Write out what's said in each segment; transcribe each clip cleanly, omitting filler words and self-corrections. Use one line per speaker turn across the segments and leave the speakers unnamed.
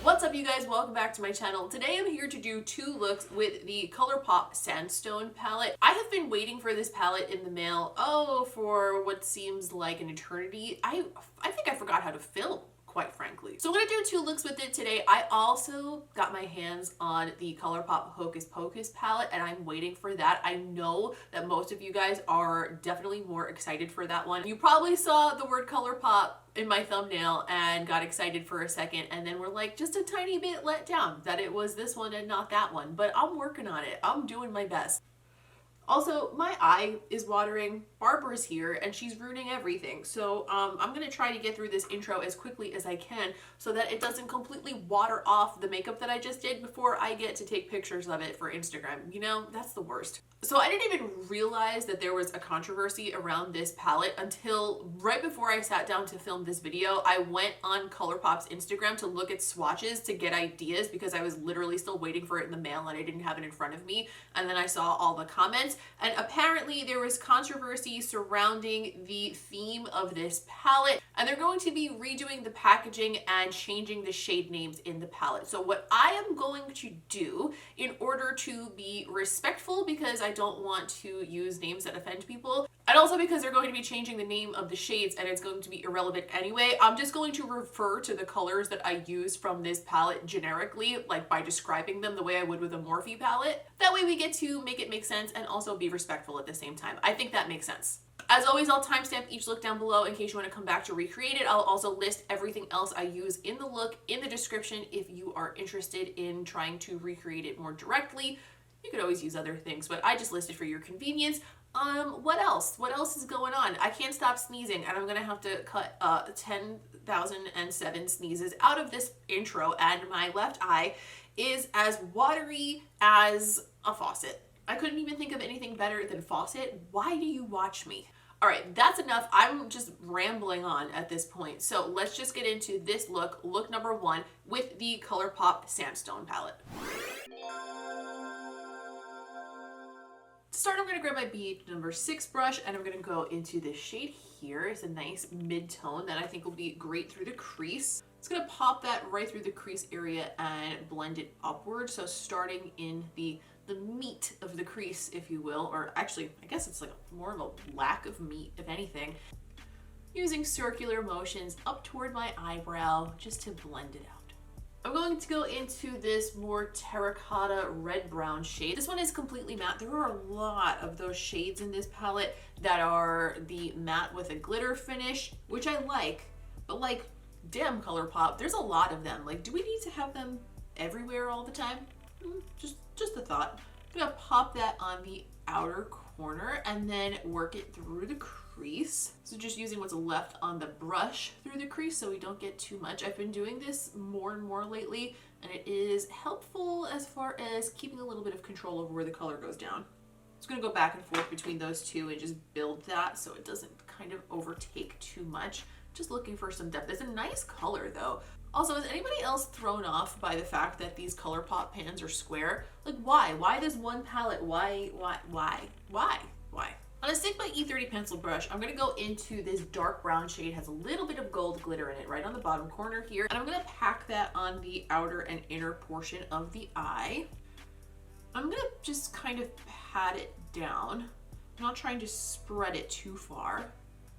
What's up, you guys? Welcome back to my channel. Today I'm here to do two looks with the ColourPop Sandstone palette. I have been waiting for this palette in the mail, for what seems like an eternity. I think I forgot how to film, quite frankly. So I'm gonna do two looks with it today. I also got my hands on the ColourPop Hocus Pocus palette, and I'm waiting for that. I know that most of you guys are definitely more excited for that one. You probably saw the word ColourPop in my thumbnail and got excited for a second, and then were like just a tiny bit let down that it was this one and not that one. But I'm working on it. I'm doing my best. Also, my eye is watering. Barbara's here and she's ruining everything. So I'm gonna try to get through this intro as quickly as I can so that it doesn't completely water off the makeup that I just did before I get to take pictures of it for Instagram. You know, that's the worst. So I didn't even realize that there was a controversy around this palette until right before I sat down to film this video. I went on ColourPop's Instagram to look at swatches to get ideas because I was literally still waiting for it in the mail and I didn't have it in front of me. And then I saw all the comments, and apparently there was controversy surrounding the theme of this palette, and they're going to be redoing the packaging and changing the shade names in the palette. So what I am going to do in order to be respectful, because I don't want to use names that offend people, and also because they're going to be changing the name of the shades and it's going to be irrelevant anyway, I'm just going to refer to the colors that I use from this palette generically, like by describing them the way I would with a Morphe palette. That way we get to make it make sense and also be respectful at the same time. I think that makes sense. As always, I'll timestamp each look down below in case you want to come back to recreate it. I'll also list everything else I use in the look in the description if you are interested in trying to recreate it more directly. You could always use other things, but I just listed for your convenience. What else? What else is going on? I can't stop sneezing, and I'm gonna have to cut 10,007 sneezes out of this intro, and my left eye is as watery as a faucet. I couldn't even think of anything better than faucet. Why do you watch me? All right, that's enough. I'm just rambling on at this point. So let's just get into this look, look number one, with the ColourPop Sandstone palette. To start, I'm going to grab my bead number 6 brush and I'm going to go into this shade here. It's a nice mid-tone that I think will be great through the crease. It's going to pop that right through the crease area and blend it upward. So starting in the meat of the crease, if you will, or actually, I guess it's like more of a lack of meat, if anything. Using circular motions up toward my eyebrow just to blend it out. I'm going to go into this more terracotta red-brown shade. This one is completely matte. There are a lot of those shades in this palette that are the matte with a glitter finish, which I like, but like, damn ColourPop, there's a lot of them. Like, do we need to have them everywhere all the time? Just a thought. I'm gonna pop that on the outer corner and then work it through the crease. So just using what's left on the brush through the crease so we don't get too much. I've been doing this more and more lately, and it is helpful as far as keeping a little bit of control over where the color goes down. Just gonna go back and forth between those two and just build that so it doesn't kind of overtake too much. Just looking for some depth. It's a nice color though. Also, is anybody else thrown off by the fact that these ColourPop pans are square? Like, why? Why this one palette? Why? On a Sigma E30 pencil brush, I'm gonna go into this dark brown shade, has a little bit of gold glitter in it, right on the bottom corner here. And I'm gonna pack that on the outer and inner portion of the eye. I'm gonna just kind of pat it down. I'm not trying to spread it too far.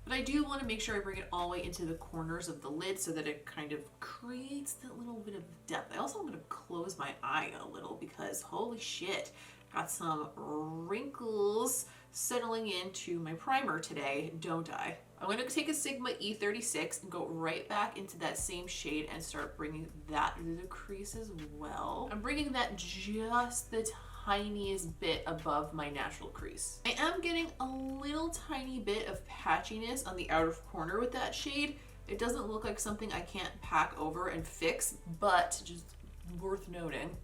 But I do want to make sure I bring it all the way into the corners of the lid so that it kind of creates that little bit of depth. I also want to close my eye a little because holy shit, got some wrinkles settling into my primer today, don't I? I'm going to take a Sigma E36 and go right back into that same shade and start bringing that through the crease as well. I'm bringing that just the tiniest bit above my natural crease. I am getting a little tiny bit of patchiness on the outer corner with that shade. It doesn't look like something I can't pack over and fix, but just worth noting.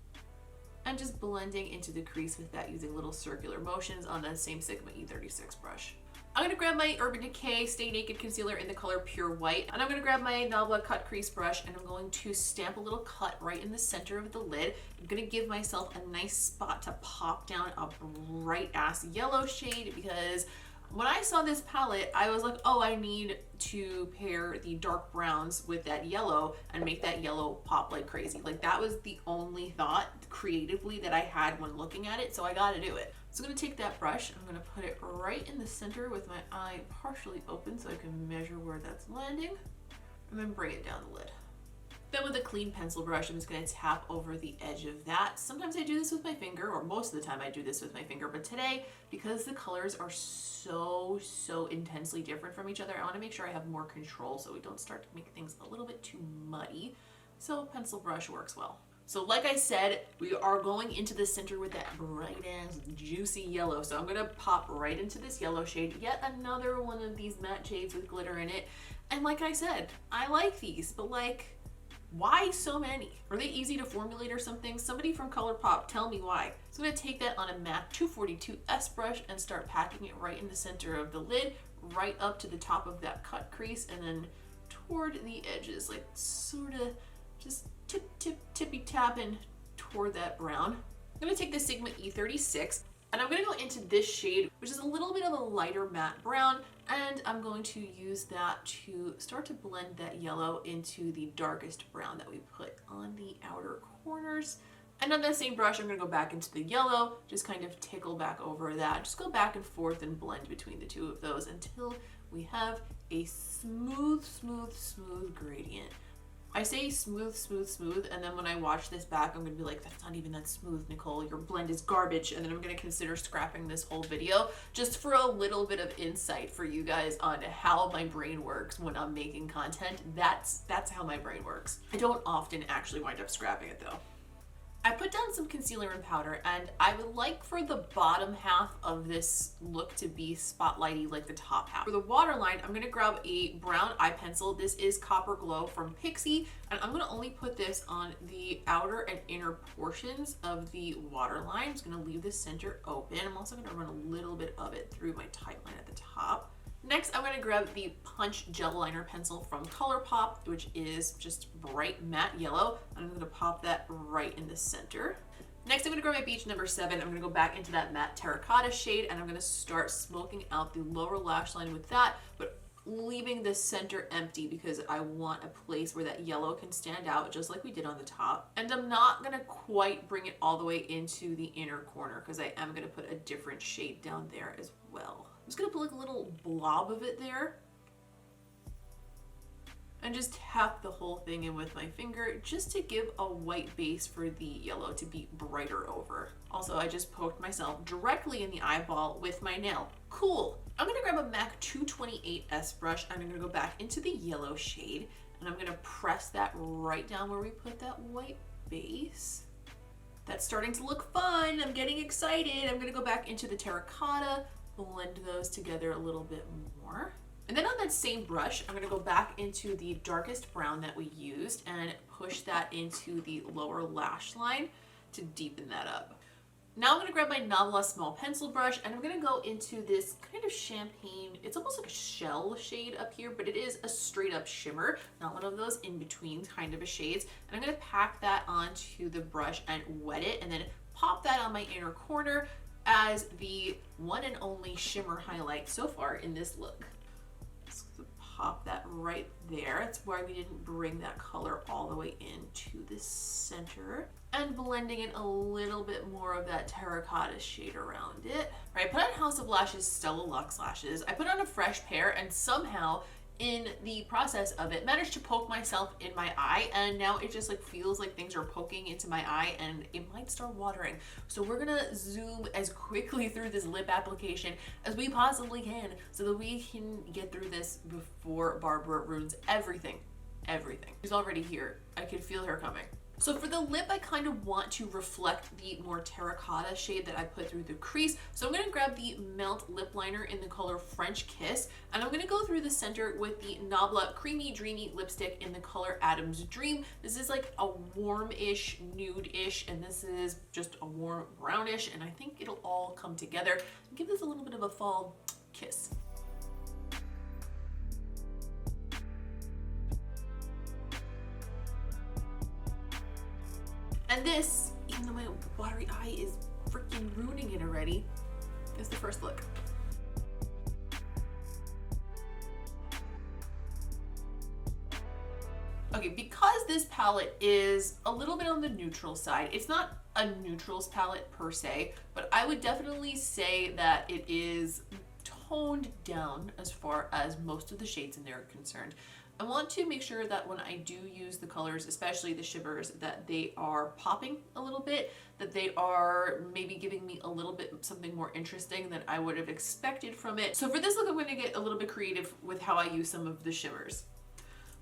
And just blending into the crease with that using little circular motions on that same Sigma E36 brush. I'm going to grab my Urban Decay Stay Naked Concealer in the color Pure White, and I'm going to grab my NABLA cut crease brush, and I'm going to stamp a little cut right in the center of the lid. I'm going to give myself a nice spot to pop down a bright ass yellow shade because When I saw this palette, I was like, oh, I need to pair the dark browns with that yellow and make that yellow pop like crazy. Like that was the only thought creatively that I had when looking at it, so I gotta do it. So I'm gonna take that brush, I'm gonna put it right in the center with my eye partially open so I can measure where that's landing, and then bring it down the lid. Then with a clean pencil brush, I'm just going to tap over the edge of that. Sometimes I do this with my finger, or most of the time I do this with my finger, but today, because the colors are so intensely different from each other, I want to make sure I have more control so we don't start to make things a little bit too muddy. So pencil brush works well. So like I said, we are going into the center with that bright ass juicy yellow. So I'm going to pop right into this yellow shade, yet another one of these matte shades with glitter in it. And like I said, I like these, but like, why so many? Are they easy to formulate or something? Somebody from ColourPop, tell me why. So I'm gonna take that on a MAC 242S brush and start packing it right in the center of the lid, right up to the top of that cut crease, and then toward the edges, like sort of just tippy tapping toward that brown. I'm gonna take the Sigma E36, and I'm gonna go into this shade, which is a little bit of a lighter matte brown, and I'm going to use that to start to blend that yellow into the darkest brown that we put on the outer corners. And on that same brush, I'm gonna go back into the yellow, just kind of tickle back over that. Just go back and forth and blend between the two of those until we have a smooth gradient. I say smooth, and then when I watch this back, I'm gonna be like, that's not even that smooth, Nicole. Your blend is garbage. And then I'm gonna consider scrapping this whole video just for a little bit of insight for you guys on how my brain works when I'm making content. That's how my brain works. I don't often actually wind up scrapping it though. I put down some concealer and powder, and I would like for the bottom half of this look to be spotlighty like the top half. For the waterline, I'm gonna grab a brown eye pencil. This is Copper Glow from Pixie, and I'm gonna only put this on the outer and inner portions of the waterline. I'm just gonna leave the center open. I'm also gonna run a little bit of it through my tight line at the top. Next, I'm gonna grab the Punch Gel Liner Pencil from ColourPop, which is just bright matte yellow, and I'm gonna pop that right in the center. Next, I'm gonna grab my Beach number 7. I'm gonna go back into that matte terracotta shade, and I'm gonna start smoking out the lower lash line with that, but leaving the center empty because I want a place where that yellow can stand out just like we did on the top. And I'm not gonna quite bring it all the way into the inner corner because I am gonna put a different shade down there as well. I'm just gonna put like a little blob of it there and just tap the whole thing in with my finger just to give a white base for the yellow to be brighter over. Also, I just poked myself directly in the eyeball with my nail. Cool. I'm gonna grab a MAC 228S brush, and I'm gonna go back into the yellow shade, and I'm gonna press that right down where we put that white base. That's starting to look fun. I'm getting excited. I'm gonna go back into the terracotta, blend those together a little bit more. And then on that same brush, I'm gonna go back into the darkest brown that we used and push that into the lower lash line to deepen that up. Now I'm gonna grab my NABLA small pencil brush, and I'm gonna go into this kind of champagne, it's almost like a shell shade up here, but it is a straight up shimmer, not one of those in between kind of a shades. And I'm gonna pack that onto the brush and wet it, and then pop that on my inner corner as the one and only shimmer highlight so far in this look. Just pop that right there. That's why we didn't bring that color all the way into the center. And blending in a little bit more of that terracotta shade around it. All right, I put on House of Lashes Stella Luxe lashes. I put on a fresh pair, and somehow in the process of it managed to poke myself in my eye, and now it just like feels like things are poking into my eye and it might start watering. So we're gonna zoom as quickly through this lip application as we possibly can so that we can get through this before Barbara ruins everything. She's already here. I can feel her coming. So for the lip, I kind of want to reflect the more terracotta shade that I put through the crease. So I'm gonna grab the Melt lip liner in the color French Kiss, and I'm gonna go through the center with the NABLA Creamy Dreamy lipstick in the color Adam's Dream. This is like a warm-ish, nude-ish, and this is just a warm brownish, and I think it'll all come together and give this a little bit of a fall kiss. And this, even though my watery eye is freaking ruining it already, is the first look. Okay, because this palette is a little bit on the neutral side, it's not a neutrals palette per se, but I would definitely say that it is toned down as far as most of the shades in there are concerned. I want to make sure that when I do use the colors, especially the shimmers, that they are popping a little bit, that they are maybe giving me a little bit something more interesting than I would have expected from it. So for this look, I'm going to get a little bit creative with how I use some of the shimmers.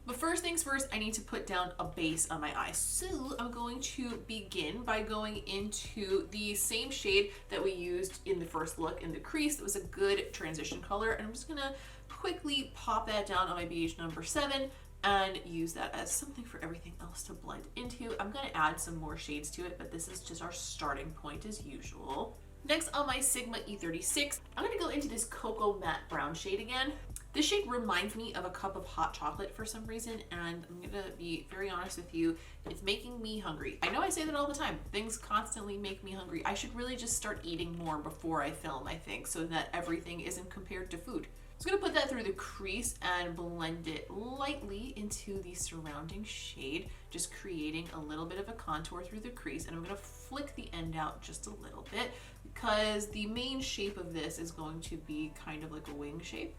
But first things first, I need to put down a base on my eye. So I'm going to begin by going into the same shade that we used in the first look in the crease. That was a good transition color. And I'm just gonna quickly pop that down on my BH number 7 and use that as something for everything else to blend into. I'm gonna add some more shades to it, but this is just our starting point as usual. Next on my Sigma E36, I'm gonna go into this cocoa matte brown shade again. This shade reminds me of a cup of hot chocolate for some reason, and I'm gonna be very honest with you, it's making me hungry. I know I say that all the time, things constantly make me hungry. I should really just start eating more before I film, I think, so that everything isn't compared to food. So I'm gonna put that through the crease and blend it lightly into the surrounding shade, just creating a little bit of a contour through the crease, and I'm gonna flick the end out just a little bit because the main shape of this is going to be kind of like a wing shape.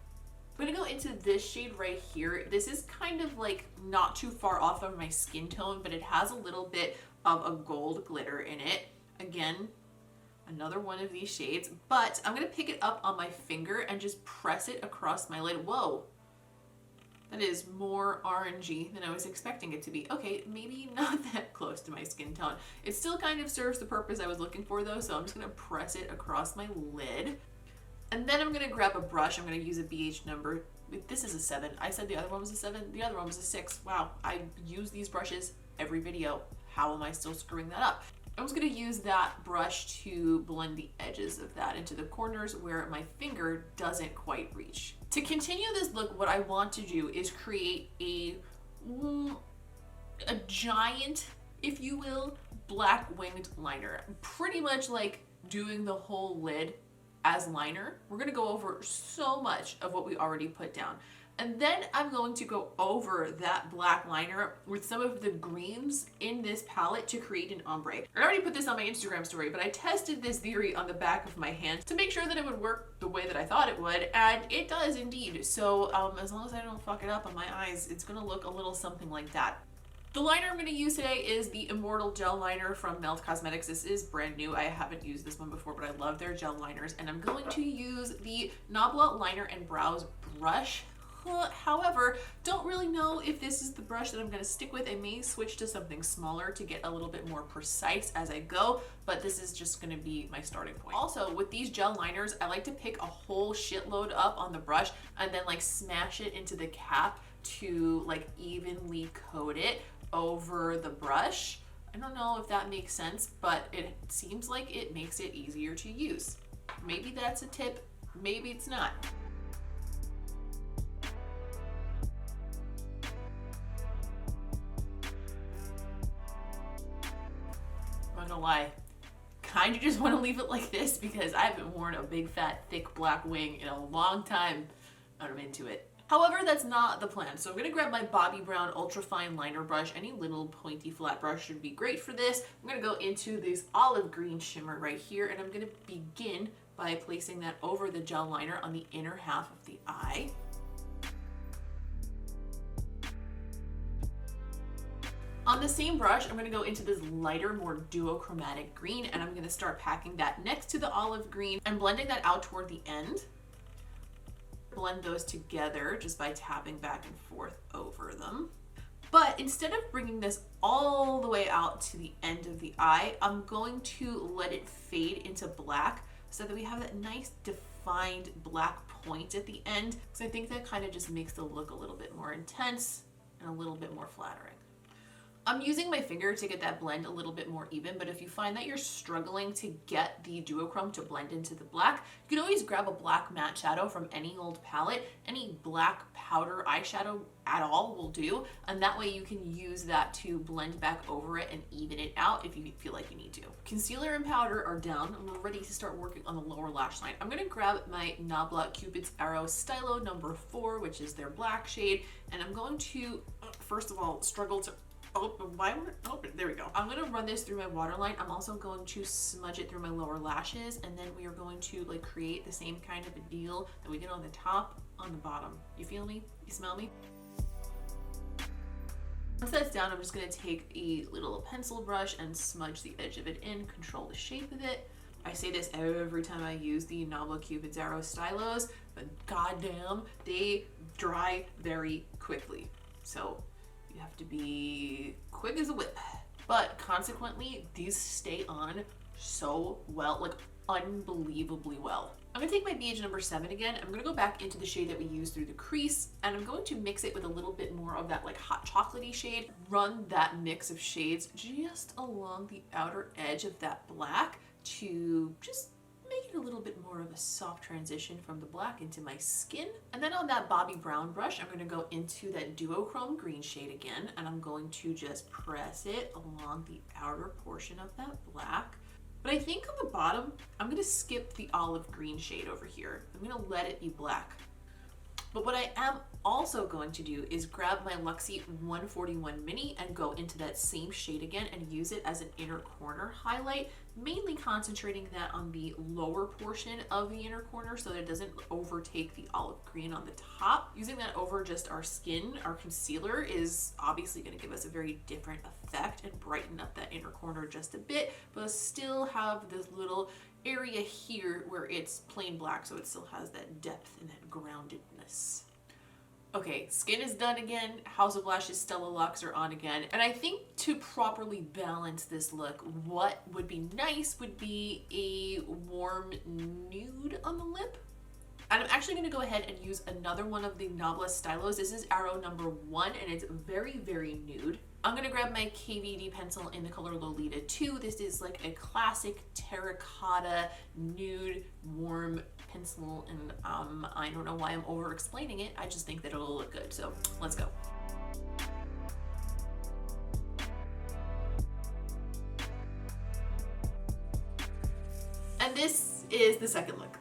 I'm gonna go into this shade right here. This is kind of like not too far off of my skin tone, but it has a little bit of a gold glitter in it. Again, another one of these shades, but I'm gonna pick it up on my finger and just press it across my lid. Whoa, that is more orangey than I was expecting it to be. Okay, maybe not that close to my skin tone. It still kind of serves the purpose I was looking for though, so I'm just gonna press it across my lid. And then I'm gonna grab a brush. I'm gonna use a BH number. This is a 7. I said the other one was a 7. The other one was a 6. Wow, I use these brushes every video. How am I still screwing that up? I'm just gonna use that brush to blend the edges of that into the corners where my finger doesn't quite reach. To continue this look, what I want to do is create a giant, if you will, black winged liner. Pretty much like doing the whole lid as liner. We're gonna go over so much of what we already put down. And then I'm going to go over that black liner with some of the greens in this palette to create an ombre. I already put this on my Instagram story, but I tested this theory on the back of my hand to make sure that it would work the way that I thought it would, and it does indeed. So as long as I don't fuck it up on my eyes, it's gonna look a little something like that. The liner I'm going to use today is the Immortal Gel Liner from Melt Cosmetics. This is brand new. I haven't used this one before, but I love their gel liners. And I'm going to use the NABLA Liner and Brows brush. However, don't really know if this is the brush that I'm going to stick with. I may switch to something smaller to get a little bit more precise as I go, but this is just going to be my starting point. Also, with these gel liners, I like to pick a whole shitload up on the brush and then like smash it into the cap to like evenly coat it over the brush. I don't know if that makes sense, but it seems like it makes it easier to use. Maybe that's a tip, maybe it's not. I'm not gonna lie, kind of just want to leave it like this because I haven't worn a big fat thick black wing in a long time and I'm into it. However, that's not the plan. So I'm gonna grab my Bobbi Brown Ultra Fine Liner Brush. Any little pointy flat brush should be great for this. I'm gonna go into this olive green shimmer right here, and I'm gonna begin by placing that over the gel liner on the inner half of the eye. On the same brush, I'm gonna go into this lighter, more duochromatic green, and I'm gonna start packing that next to the olive green and blending that out toward the end. Blend those together just by tapping back and forth over them. But instead of bringing this all the way out to the end of the eye, I'm going to let it fade into black so that we have that nice defined black point at the end, because I think that kind of just makes the look a little bit more intense and a little bit more flattering. I'm using my finger to get that blend a little bit more even, but if you find that you're struggling to get the duochrome to blend into the black, you can always grab a black matte shadow from any old palette. Any black powder eyeshadow at all will do, and that way you can use that to blend back over it and even it out if you feel like you need to. Concealer and powder are down, and we're ready to start working on the lower lash line. I'm gonna grab my NABLA Cupid's Arrow Stylo number 4, which is their black shade, and I'm going to first of all, struggle to open. Why would it open? There we go. I'm gonna run this through my waterline. I'm also going to smudge it through my lower lashes, and then we are going to like create the same kind of a deal that we did on the top on the bottom. You feel me? You smell me? Once that's down, I'm just gonna take a little pencil brush and smudge the edge of it in, control the shape of it. I say this every time I use the NABLA Cupid's Arrow stylos, but goddamn, they dry very quickly. So you have to be quick as a whip. But consequently, these stay on so well, like unbelievably well. I'm gonna take my BH number 7 again. I'm gonna go back into the shade that we used through the crease, and I'm going to mix it with a little bit more of that like hot chocolatey shade. Run that mix of shades just along the outer edge of that black to just make it a little bit more of a soft transition from the black into my skin. And then on that Bobbi Brown brush, I'm gonna go into that duochrome green shade again, and I'm going to just press it along the outer portion of that black. But I think on the bottom, I'm gonna skip the olive green shade over here. I'm gonna let it be black. But what I am also going to do is grab my LUXE 141 Mini and go into that same shade again and use it as an inner corner highlight, mainly concentrating that on the lower portion of the inner corner so that it doesn't overtake the olive green on the top. Using that over just our skin, our concealer is obviously going to give us a very different effect and brighten up that inner corner just a bit, but still have this little area here where it's plain black, so it still has that depth and that groundedness. Okay, skin is done again. House of Lashes Stella Luxe are on again. And I think to properly balance this look, what would be nice would be a warm nude on the lip. And I'm actually gonna go ahead and use another one of the NABLA stylos. This is Arrow number 1, and it's very, very nude. I'm gonna grab my KVD pencil in the color Lolita 2. This is like a classic terracotta nude warm pencil, and I don't know why I'm over explaining it. I just think that it'll look good, so let's go. And this is the second look.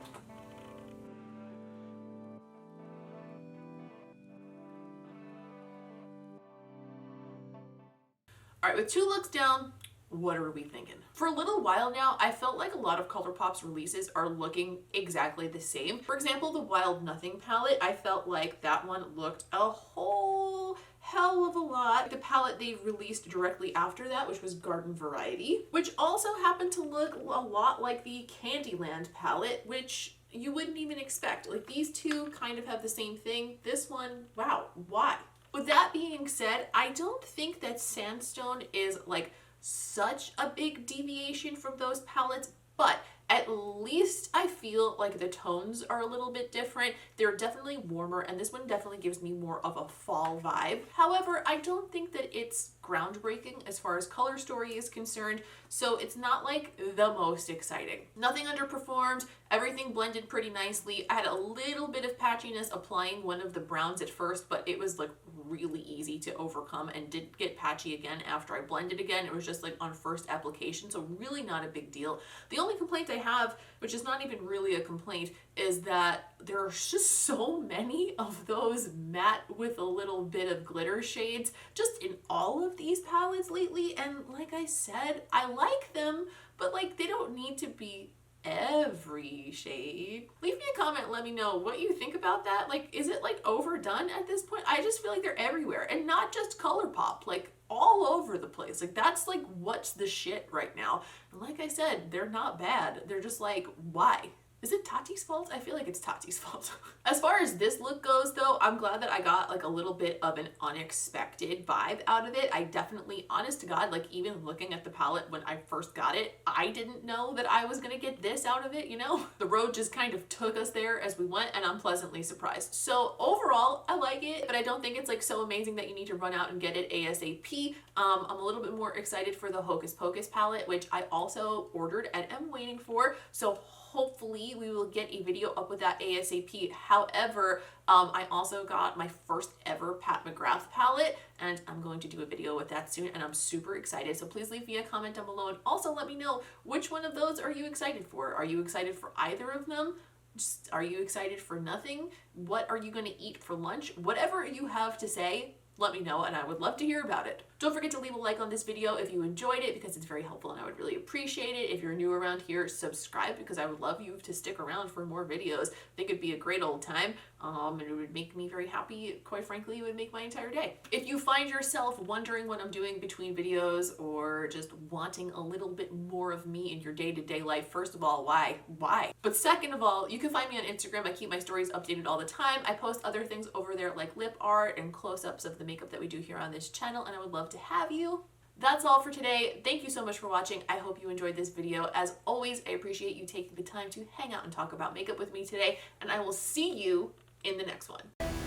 All right, with 2 looks down, what are we thinking? For a little while now, I felt like a lot of ColourPop's releases are looking exactly the same. For example, the Wild Nothing palette, I felt like that one looked a whole hell of a lot like the palette they released directly after that, which was Garden Variety, which also happened to look a lot like the Candyland palette, which you wouldn't even expect. Like, these two kind of have the same thing. This one, wow, why? With that being said, I don't think that Sandstone is like such a big deviation from those palettes, but at least I feel like the tones are a little bit different. They're definitely warmer, and this one definitely gives me more of a fall vibe. However, I don't think that it's groundbreaking as far as color story is concerned, so it's not like the most exciting. Nothing underperformed, everything blended pretty nicely. I had a little bit of patchiness applying one of the browns at first, but it was like really easy to overcome and didn't get patchy again after I blended again. It was just like on first application, so really not a big deal. The only complaint I have, which is not even really a complaint, is that there are just so many of those matte with a little bit of glitter shades just in all of these palettes lately, and like I said, I like them, but like they don't need to be every shade. Leave me a comment, let me know what you think about that. Like, is it like overdone at this point? I just feel like they're everywhere, and not just ColourPop, like all over the place. Like, that's like what's the shit right now. And like I said, they're not bad. They're just like, why? Is it Tati's fault? I feel like it's Tati's fault. As far as this look goes though, I'm glad that I got like a little bit of an unexpected vibe out of it. I definitely, honest to God, like even looking at the palette when I first got it, I didn't know that I was gonna get this out of it, you know? The road just kind of took us there as we went, and I'm pleasantly surprised. So overall, I like it, but I don't think it's like so amazing that you need to run out and get it ASAP. I'm a little bit more excited for the Hocus Pocus palette, which I also ordered and am waiting for. So hopefully we will get a video up with that ASAP. However, I also got my first ever Pat McGrath palette, and I'm going to do a video with that soon, and I'm super excited. So please leave me a comment down below, and also let me know which one of those are you excited for. Are you excited for either of them? Just, are you excited for nothing? What are you going to eat for lunch? Whatever you have to say, let me know and I would love to hear about it. Don't forget to leave a like on this video if you enjoyed it because it's very helpful and I would really appreciate it. If you're new around here, subscribe because I would love you to stick around for more videos. I think it'd be a great old time and it would make me very happy. Quite frankly, it would make my entire day. If you find yourself wondering what I'm doing between videos or just wanting a little bit more of me in your day-to-day life, first of all, why? But second of all, you can find me on Instagram. I keep my stories updated all the time. I post other things over there like lip art and close-ups of the makeup that we do here on this channel, and I would love to have you. That's all for today. Thank you so much for watching. I hope you enjoyed this video. As always, I appreciate you taking the time to hang out and talk about makeup with me today, and I will see you in the next one.